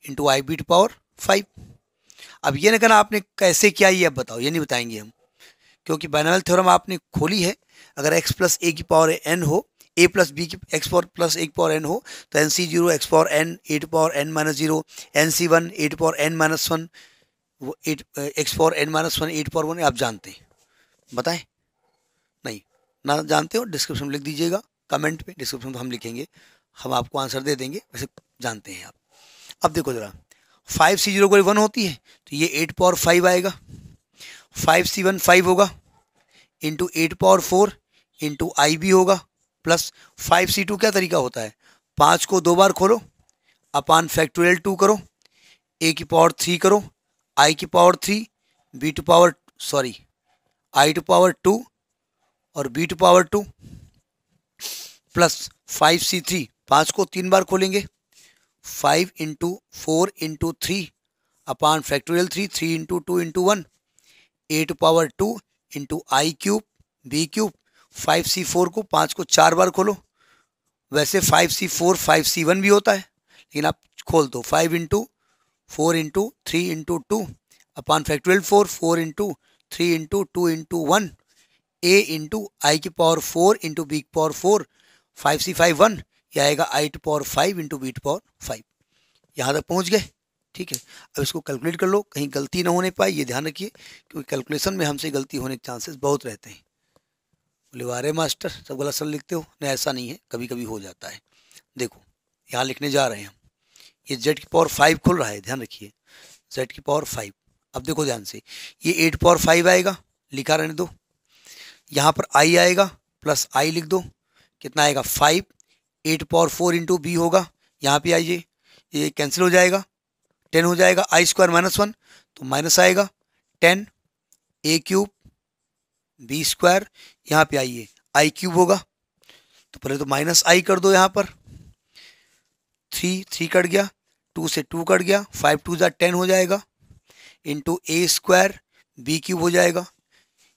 [SPEAKER 1] into I B to power 5। अब ये ना कहना आपने कैसे किया ये अब बताओ, ये नहीं बताएंगे हम, क्योंकि बाइनोमियल थ्योरम आपने खोली है। अगर x प्लस ए की पावर n हो, a प्लस बी की x प्लस ए की पावर n हो, तो nc0 x power n a to power n minus 0, nc1 a to power n minus 1, वो x power n minus 1 a to power 1 आप जानते हैं। बताएं नहीं ना जानते हो डिस्क्रिप्शन में लिख दीजिएगा, कमेंट पे डिस्क्रिप्शन में हम लिखेंगे, हम आपको आंसर दे देंगे, वैसे जानते हैं आप। अब देखो जरा 5c0 को 1 होती है तो ये 8 पावर 5 आएगा, 5c1 5 होगा into 8 power 4 into I B होगा प्लस 5c2 क्या तरीका होता है, 5 को 2 बार खोलो अपान फैक्टोरियल 2 करो, a की पावर 3 करो, i की power 3, b to power i to power 2 और b to power 2 plus 5c3, 5 को 3 बार खोलेंगे, 5 into 4 into 3 upon factorial 3 into 2 into 1 a to power 2 into i cube b cube, 5c4 को 5 को 4 बार खोलो, वैसे 5c4 5c1 भी होता है लेकिन आप खोल दो, 5 into 4 into 3 into 2 upon factorial 4 into 3 into 2 into 1 A into I की पावर 4 इंटू बी की पावर 4, 5c5 1, यह आएगा I to power 5 into B to power 5। यहाँ तक पहुँच गए, ठीक है। अब इसको कैलकुलेट कर लो, कहीं गलती ना होने पाए ये ध्यान रखिए, क्योंकि कैलकुलेशन में हमसे गलती होने के चांसेस बहुत रहते हैं। बोले वारे मास्टर सब गलत सर लिखते हो, नहीं ऐसा नहीं है, कभी कभी हो जाता है। देखो यहाँ लिखने जा रहे हैं हम, ये z की पावर 5 खुल रहा है, ध्यान रखिए z की पावर 5। अब देखो ध्यान से, ये 8 पावर 5 आएगा, लिखा रहने दो, यहाँ पर i आएगा प्लस i लिख दो, कितना आएगा 5, 8 पावर 4 इंटू बी होगा, यहाँ पे आइए ये कैंसिल हो जाएगा, 10 हो जाएगा, आई स्क्वायर माइनस 1 तो माइनस आएगा 10 ए क्यूब बी स्क्वायर, यहाँ पे आइए आई क्यूब होगा, तो पहले तो माइनस आई कर दो, यहाँ पर 3 कट गया, 2 से 2 कट गया, 5 2 जा 10 हो जाएगा इंटू ए स्क्वायर बी क्यूब हो जाएगा,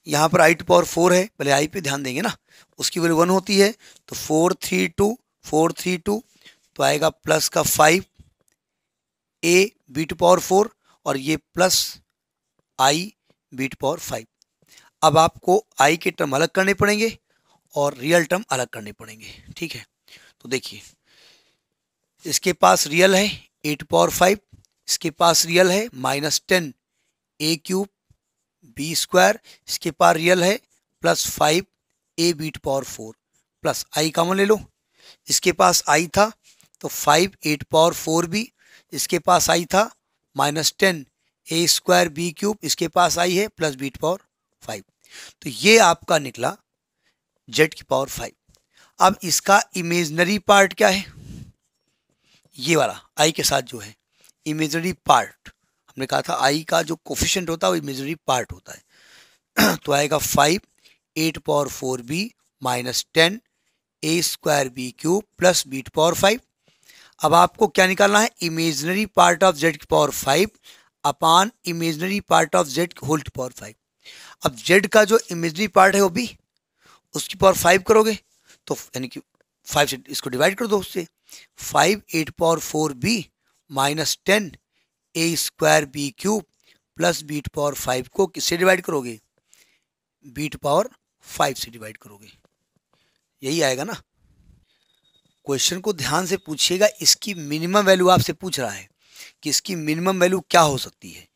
[SPEAKER 1] यहाँ पर आई टू पावर 4 है, पहले आई पे ध्यान देंगे ना, उसकी वैल्यू 1 होती है तो 4 3 2 तो आएगा प्लस का 5 ए बी टू पावर 4 और ये plus i B to power 5। अब आपको आई के टर्म अलग करने पड़ेंगे और रियल टर्म अलग करने पड़ेंगे, ठीक है। तो देखिए इसके पास रियल है ए टू पावर 5, इसके पास रियल है -10 ए क्यूब बी स्क्वायर, इसके पास रियल है plus 5 a b to power 4 plus i common ले लो, इसके पास आई था तो 5 8 पावर 4 बी, इसके पास आई था -10 ए स्क्वायर बी क्यूब, इसके पास आई है प्लस बी टू पावर 5, तो ये आपका निकला z की पावर 5। अब इसका इमेजनरी पार्ट क्या है, ये वाला i के साथ जो है इमेजनरी पार्ट, हमने कहा था i का जो कोफिशिएंट होता है वो इमेजनरी पार्ट होता है तो आएगा 5 8 power 4 b -10 a square b cube plus b to power 5। अब आपको क्या निकालना है, इमेजनरी पार्ट ऑफ z की power 5 upon imaginary part of z whole to power 5। अब z का जो इमेजनरी पार्ट है वो b, उसकी पावर 5 करोगे तो यानी कि 5 से इसको डिवाइड कर दो, उससे 5 8 power 4 b -10 a square b cube plus b to power 5 को किससे डिवाइड करोगे, बी टू पावर 5 से डिवाइड करोगे, यही आएगा ना। क्वेश्चन को ध्यान से पूछिएगा, इसकी मिनिमम वैल्यू आपसे पूछ रहा है कि इसकी मिनिमम वैल्यू क्या हो सकती है।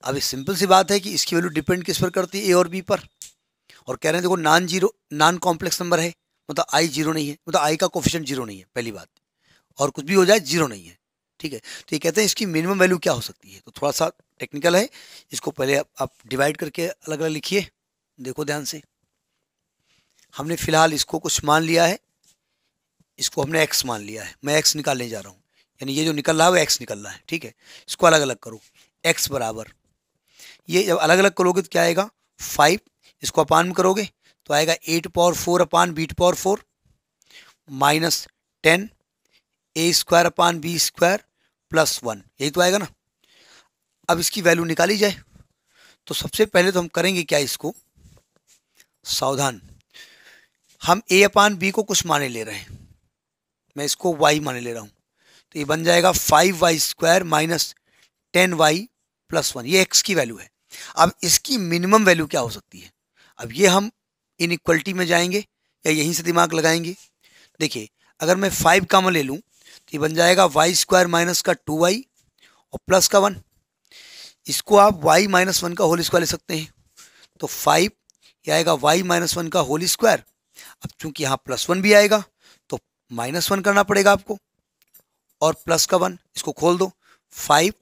[SPEAKER 1] अब सिंपल सी बात है कि इसकी वैल्यू डिपेंड किस पर करती है, ए और बी पर, और कह रहे हैं देखो नॉन कॉम्प्लेक्स नंबर है, मतलब आई जीरो नहीं है, मतलब आई का कोफिशिएंट जीरो नहीं है, पहली बात, और कुछ भी हो जाए जीरो नहीं है, ठीक है। तो ये कहते हैं इसकी मिनिमम वैल्यू क्या हो सकती है, तो थोड़ा सा टेक्निकल है, इसको पहले आप डिवाइड करके अलग अलग लिखिए। देखो ध्यान से, हमने फिलहाल इसको कुछ मान लिया है, इसको हमने x मान लिया है, मैं x निकालने जा रहा हूँ, यानी ये जो निकल रहा है वो x निकल रहा है, ठीक है। इसको अलग अलग करो, x बराबर, ये जब अलग अलग करोगे तो क्या आएगा 5, इसको अपान में करोगे तो आएगा 8 power 4 upon b to power 4 -10 a square upon b square plus 1, यही तो आएगा ना। अब इसकी वैल्यू निकाली जाए तो सबसे पहले तो हम करेंगे क्या, इसको सावधान, हम ए अपान बी को कुछ माने ले रहे हैं, मैं इसको वाई माने ले रहा हूँ, तो ये बन जाएगा 5y square minus 10y plus 1, ये x की वैल्यू है। अब इसकी मिनिमम वैल्यू क्या हो सकती है, अब ये हम इनइक्वलिटी में जाएंगे या यहीं से दिमाग लगाएंगे। देखिए अगर मैं 5 कॉमन ले लूँ तो ये बन जाएगा y स्क्वायर माइनस का 2y और प्लस का 1, इसको आप y माइनस 1 का होल स्क्वायर ले सकते हैं, तो 5 ये आएगा y माइनस 1 का होल स्क्वायर। अब चूंकि यहाँ प्लस 1 भी आएगा तो माइनस 1 करना पड़ेगा आपको, और प्लस का 1, इसको खोल दो, 5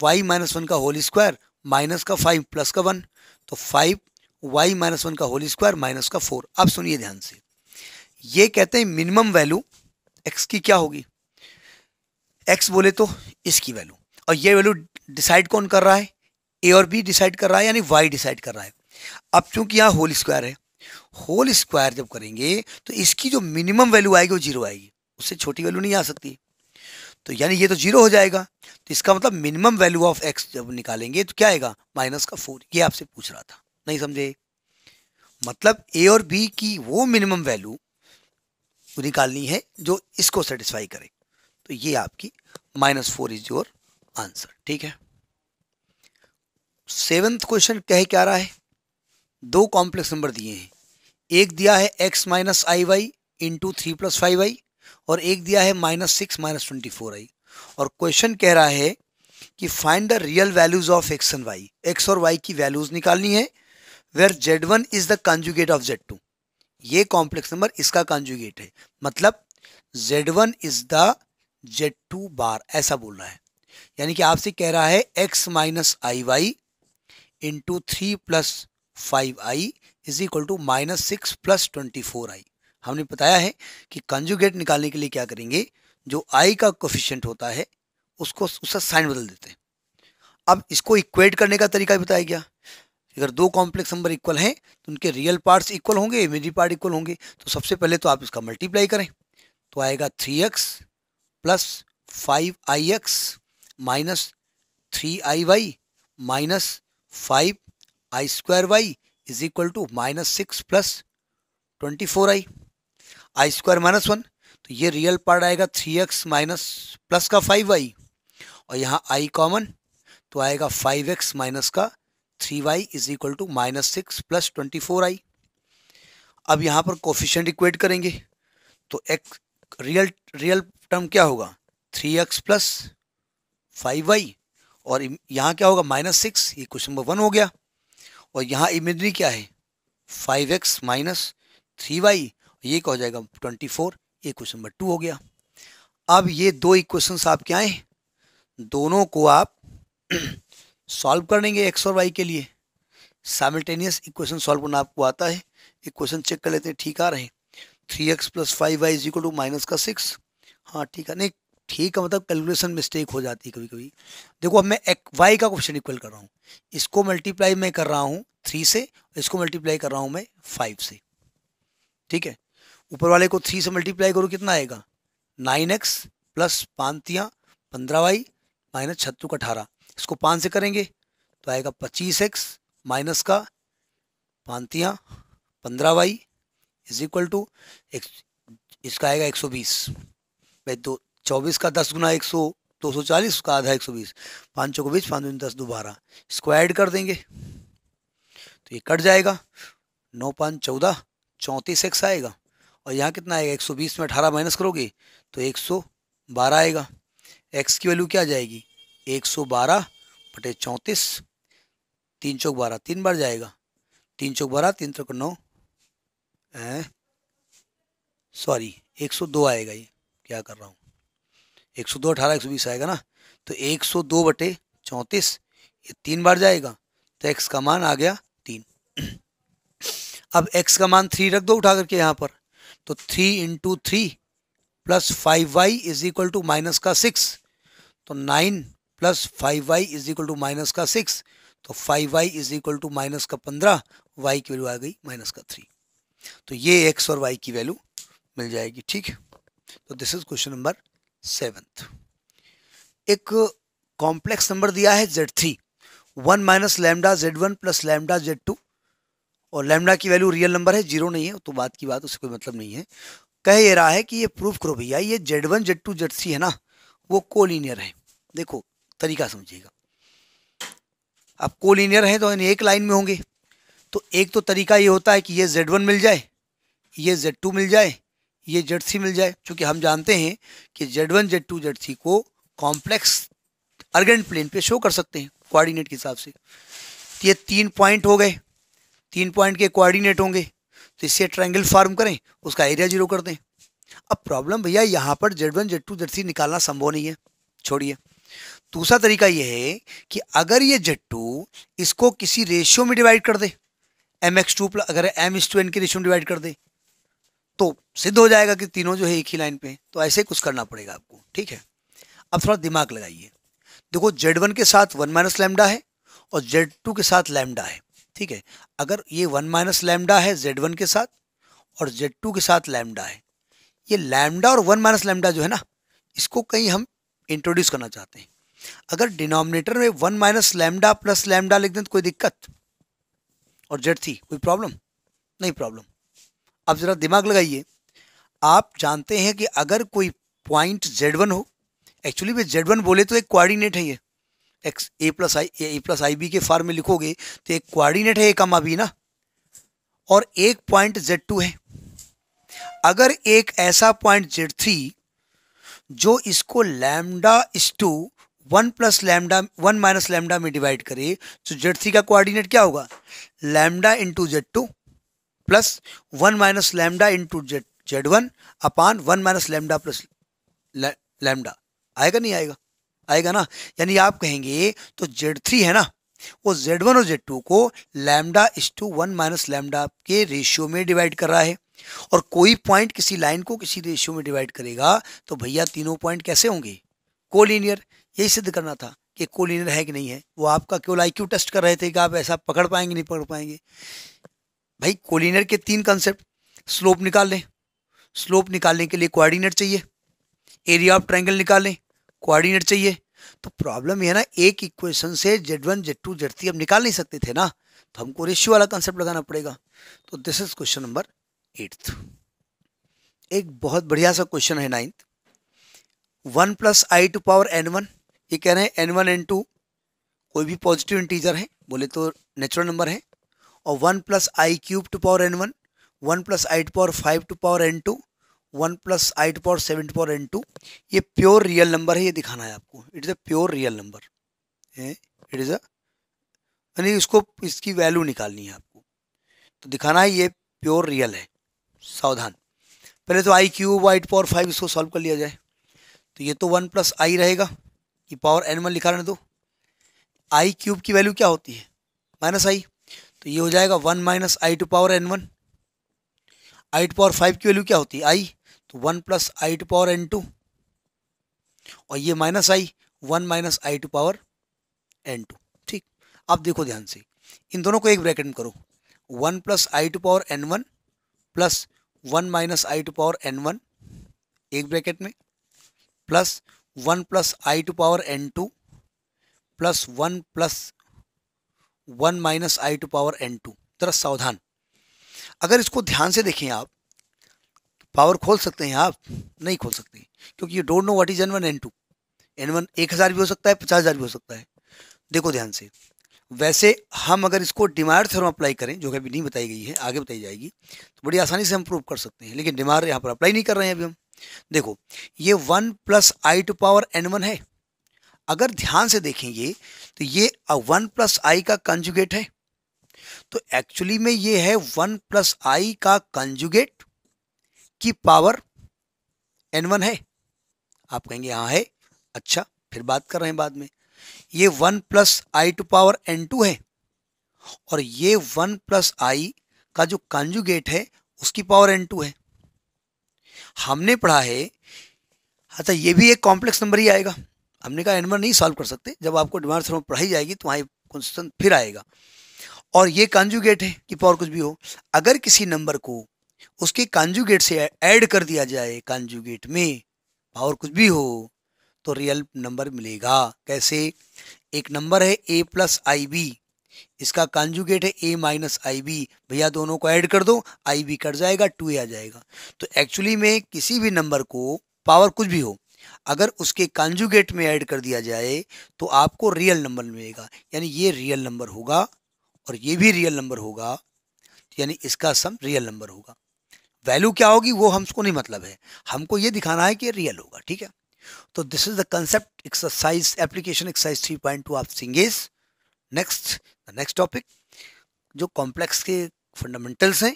[SPEAKER 1] y माइनस 1 का होल स्क्वायर माइनस का 5 प्लस का 1, तो 5 y माइनस 1 का होल स्क्वायर माइनस का 4। अब सुनिए ध्यान से, ये कहते हैं मिनिमम वैल्यू x की क्या होगी, x बोले तो इसकी वैल्यू, और ये वैल्यू डिसाइड कौन कर रहा है, a और b डिसाइड कर रहा है, यानी y डिसाइड कर रहा है। अब चूंकि यहाँ होल स्क्वायर है, होल स्क्वायर जब करेंगे तो इसकी जो मिनिमम वैल्यू आएगी वो 0 आएगी, उससे छोटी वैल्यू नहीं आ सकती, तो यानी ये तो 0 हो जाएगा, तो इसका मतलब मिनिमम वैल्यू ऑफ x जब निकालेंगे तो क्या आएगा, माइनस का 4। ये आपसे पूछ रहा था, नहीं समझे, मतलब a और b की वो मिनिमम वैल्यू निकालनी है जो इसको सेटिस्फाई करे, तो ये आपकी -4 इज योर आंसर। ठीक है, 7th क्वेश्चन कह क्या रहा है, दो कॉम्प्लेक्स नंबर दिए हैं, एक दिया है x minus i y into 3 plus 5i और एक दिया है -6 माइनस 24i, और क्वेश्चन कह रहा है कि find the real values of x and y, x और y की वैल्यूज निकालनी है, where z1 is the conjugate of z2, ये कॉम्प्लेक्स नंबर इसका कंजुगेट है, मतलब z1 इज द z2 बार, ऐसा बोल रहा है, यानी कि आपसे कह रहा है x minus i y into 3 plus 5i is equal to -6 plus 24i। हमने बताया है कि कंजुगेट निकालने के लिए क्या करेंगे, जो i का कोफिशिएंट होता है उसको उसका साइन बदल देते हैं। अब इसको इक्वेट करने का तरीका बताया गया, अगर दो कॉम्प्लेक्स नंबर इक्वल हैं तो उनके रियल पार्ट्स इक्वल होंगे, इमेजिनरी पार्ट इक्वल होंगे, तो सबसे पहले तो आप इसका मल्टीप्लाई करें, तो आएगा 3x plus 5ix minus 3iy minus 5i square y is equal to -6 plus 24i, i square -1, तो ये रियल पार्ट आएगा 3x माइनस प्लस का 5y, और यहाँ i कॉमन, तो आएगा 5x माइनस का 3y is equal to -6 plus 24i। अब यहाँ पर कोफिशिएंट इक्वेट करेंगे, तो x रियल टर्म क्या होगा, 3x प्लस 5y, और यहाँ क्या होगा -6, ये क्वेश्चन नंबर 1 हो गया, और यहाँ इमेजिनरी क्या है 5x माइनस 3y, ये क्या हो जाएगा 24, ये क्वेश्चन नंबर 2 हो गया। अब ये दो इक्वेशंस आपके आए, दोनों को आप सॉल्व कर लेंगे x और y के लिए, साइमल्टेनियस इक्वेशन सॉल्व करना आपको आता है, इक्वेशन चेक कर लेते हैं ठीक आ रहे हैं, 3x plus 5y is equal to -6, हाँ ठीक है, नहीं ठीक है, मतलब कैलकुलेशन मिस्टेक हो जाती है कभी कभी। देखो अब मैं y का क्वेश्चन इक्वल कर रहा हूँ, इसको मल्टीप्लाई मैं कर रहा हूँ 3 से, इसको मल्टीप्लाई कर रहा हूँ मैं 5 से, ठीक है, ऊपर वाले को 3 से मल्टीप्लाई करो कितना आएगा, 9x प्लस 5 15y माइनस 36 18, इसको 5 से करेंगे तो आएगा 25x माइनस का 5 15y इज इक्वल टू, इसका आएगा 120, भाई 24 का 10 गुना 100 240, का आधा 120, 5 चौको 20, 5 10 12, इसको ऐड कर देंगे तो ये कट जाएगा, 9 5 14 34x आएगा, और यहाँ कितना आएगा 120 में 18 माइनस करोगे तो 112 आएगा, x की वैल्यू क्या आ जाएगी 112 बटे 34, 3 चौक 12 3 बार जाएगा, 3 चौक 12 3 त्रिक 9, सॉरी 102 आएगा, ये क्या कर रहा हूँ, 102 18 120 आएगा ना, तो 102 बटे 34 ये 3 बार जाएगा, तो x का मान आ गया 3। अब x का मान 3 रख दो उठा करके यहाँ पर, तो 3 into 3 plus 5y is equal to minus का 6, तो 9 plus 5y is equal to minus का 6, तो 5y is equal to minus का 15, y की वैल्यू आ गई माइनस का 3, तो ये x और y की वैल्यू मिल जाएगी। ठीक है, तो this is question number 7th। एक कॉम्प्लेक्स नंबर दिया है Z3, 1 minus lambda Z1 plus lambda Z2, और लैम्डा की वैल्यू रियल नंबर है, जीरो नहीं है, तो बात की बात, उससे कोई मतलब नहीं है। कह ये रहा है कि ये प्रूफ करो भैया ये Z1 Z2 Z3 है ना, वो कोलिनियर है। देखो तरीका समझिएगा, अब कोलिनियर है तो एक लाइन में होंगे, तो एक तो तरीका ये होता है कि ये Z1 मिल जाए, ये Z2 मिल जाए, ये Z3 मिल जाए। क्योंकि हम जानते हैं कि Z1 Z2 Z3 को कॉम्प्लेक्स अर्गेंट प्लेन पे शो कर सकते हैं कोऑर्डिनेट के हिसाब से। तो ये 3 पॉइंट हो गए, 3 पॉइंट के कोऑर्डिनेट होंगे, तो इससे ट्रायंगल फॉर्म करें, उसका एरिया 0 कर दें। अब प्रॉब्लम भैया यहाँ पर Z1 Z2 Z3 निकालना संभव नहीं है, छोड़िए। दूसरा तरीका ये है कि अगर ये Z2 इसको किसी रेशियो में डिवाइड कर दे, mx2 प्लस अगर m/n के रेशियो में डिवाइड कर दे, तो सिद्ध हो जाएगा कि तीनों जो है एक ही लाइन पे। तो ऐसे कुछ करना पड़ेगा आपको, ठीक है। अब थोड़ा दिमाग लगाइए, देखो Z1 के साथ 1 माइनस लैम्डा है और Z2 के साथ लैम्डा है, ठीक है। अगर ये 1 माइनस लैम्डा है Z1 के साथ और Z2 के साथ लैम्डा है, ये लैम्डा और 1 माइनस लैम्डा जो है ना, इसको कहीं हम इंट्रोड्यूस करना चाहते हैं। अगर डिनोमिनेटर में 1 माइनस लैम्डा प्लस लैम्डा लिख दें तो कोई दिक्कत, और Z3 कोई प्रॉब्लम नहीं, प्रॉब्लम। अब जरा दिमाग लगाइए, आप जानते हैं कि अगर कोई पॉइंट Z1 हो, एक्चुअली में Z1 बोले तो एक कोऑर्डिनेट है, ये x A plus i B के फॉर्म में लिखोगे तो एक कोऑर्डिनेट है a, b ना, और एक पॉइंट Z2 है। अगर एक ऐसा पॉइंट Z3 जो इसको lambda is to 1 plus lambda 1 minus lambda में डिवाइड करे, तो Z3 का कोऑर्डिनेट क्या होगा, lambda into Z2 plus 1 minus lambda into Z1 upon 1 minus lambda plus lambda. आएगा नहीं आएगा, आएगा ना। यानी आप कहेंगे तो Z3 है ना, वो Z1 और Z2 को lambda is to 1 minus lambda के रेशियो में डिवाइड कर रहा है। और कोई पॉइंट किसी लाइन को किसी रेशियो में डिवाइड करेगा तो भैया तीनों पॉइंट कैसे होंगे, कोलिनियर। यही सिद्ध करना था कि कोलिनियर है कि नहीं है। वो आपका केवल IQ टेस्ट कर रहे थे कि आप ऐसा पकड़ पाएंगे नहीं पकड़ पाएंगे। भाई कोलिनियर के 3 कंसेप्ट, स्लोप निकाल लें, स्लोप निकालने के लिए कोऑर्डिनेट चाहिए, एरिया ऑफ ट्रायंगल निकाल लें, कोऑर्डिनेट चाहिए। तो प्रॉब्लम ये है ना, एक इक्वेशन से Z1 Z2 Z3 हम निकाल नहीं सकते थे ना, तो हमको रेशियो वाला कंसेप्ट लगाना पड़ेगा। तो this is question number 8th। एक बहुत बढ़िया सा क्वेश्चन है 9th। 1 plus i to power n1, ये कह रहे हैं n1 n2 कोई भी पॉजिटिव इंटीजर है, बोले तो नेचुरल नंबर है, और 1 plus i cube to power n1, 1 plus i to power 5 to power n2, 1 plus i to power 7 to power n2, ये प्योर रियल नंबर है, ये दिखाना है आपको। It is a pure real number, it is a, यानी इसको इसकी value निकालनी है आपको, तो दिखाना है ये प्योर रियल है। सावधान, पहले तो आई क्यूब आई टू पावर 5 इसको सॉल्व कर लिया जाए। तो ये तो 1 प्लस आई रहेगा, ये पावर n1 लिखा रहने दो। आई क्यूब की वैल्यू क्या होती है, माइनस आई, तो ये हो जाएगा 1 minus i to power n1। I to power 5 की वैल्यू क्या होती है, आई, तो 1 plus i to power n2, और ये minus i, 1 minus i to power n2। ठीक, अब देखो ध्यान से, इन दोनों को एक ब्रैकेट में करो, 1 plus i to power n1 plus 1 minus i to power n1 एक ब्रैकेट में, plus 1 plus i to power n2 plus 1 plus 1 minus i to power n2। जरा सावधान, अगर इसको ध्यान से देखें आप, पावर खोल सकते हैं आप, नहीं खोल सकते, क्योंकि you don't know what is n1 n2। n1 1000 भी हो सकता है, 50,000 भी हो सकता है। देखो ध्यान से, वैसे हम अगर इसको डिमायर थ्योरम अप्लाई करें, जो कि अभी नहीं बताई गई है, आगे बताई जाएगी, तो बड़ी आसानी से हम प्रूव कर सकते हैं, लेकिन डिमायर यहाँ पर अप्लाई नहीं कर रहे हैं अभी हम। देखो ये 1 plus i to power n1 है, अगर ध्यान से देखेंगे तो ये 1 प्लस आई का कंजुगेट है, तो एक्चुअली में ये है 1 प्लस आई का कंजुगेट की पावर n1 है। आप कहेंगे हाँ है, अच्छा फिर बात कर रहे हैं बाद में। ये 1 plus i to power n2 है, और ये 1 प्लस आई का जो कंजुगेट है उसकी पावर n2 है। हमने पढ़ा है, अच्छा ये भी एक कॉम्प्लेक्स नंबर ही आएगा, हमने कहा n1 नहीं सॉल्व कर सकते, जब आपको डिमांड थ्योरम पढ़ाई जाएगी तो वहाँ कॉन्स्टेंट फिर आएगा। और ये कंजुगेट है कि पावर कुछ भी हो, अगर किसी नंबर को उसके कंजुगेट से ऐड कर दिया जाए कंजुगेट में, पावर कुछ भी हो तो रियल नंबर मिलेगा। कैसे? एक नंबर है a प्लस आई बी, इसका कॉन्जुगेट है a माइनस आई बी, भैया दोनों को ऐड कर दो, आई बी कट जाएगा, 2a आ जाएगा। तो एक्चुअली में किसी भी नंबर को पावर कुछ भी हो, अगर उसके कॉन्जुगेट में ऐड कर दिया जाए तो आपको रियल नंबर मिलेगा। यानी ये रियल नंबर होगा और ये भी रियल नंबर होगा, यानी इसका सम रियल नंबर होगा। वैल्यू क्या होगी वो हमको नहीं मतलब है, हमको ये दिखाना है कि ये रियल होगा। ठीक है, तो this is the concept exercise application exercise 3.2 of सिंगेज। Next topic, जो कॉम्प्लेक्स के फंडामेंटल्स हैं,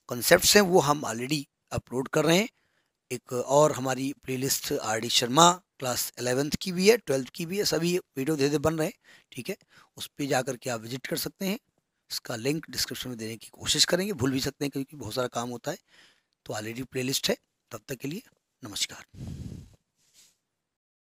[SPEAKER 1] कॉन्सेप्ट्स हैं, वो हम ऑलरेडी अपलोड कर रहे हैं। एक और हमारी playlist R D Sharma class 11th की भी है, 12th की भी है, सभी वीडियो धीरे धीरे बन रहे हैं। ठीक है, उस पर जाकर के आप विजिट कर सकते हैं। इसका लिंक डिस्क्रिप्शन में देने की कोशिश करेंगे, भूल भी सकते हैं क्योंकि बहुत सारा काम होता है। तो ऑलरेडी प्लेलिस्ट है। तब तक के लिए नमस्कार।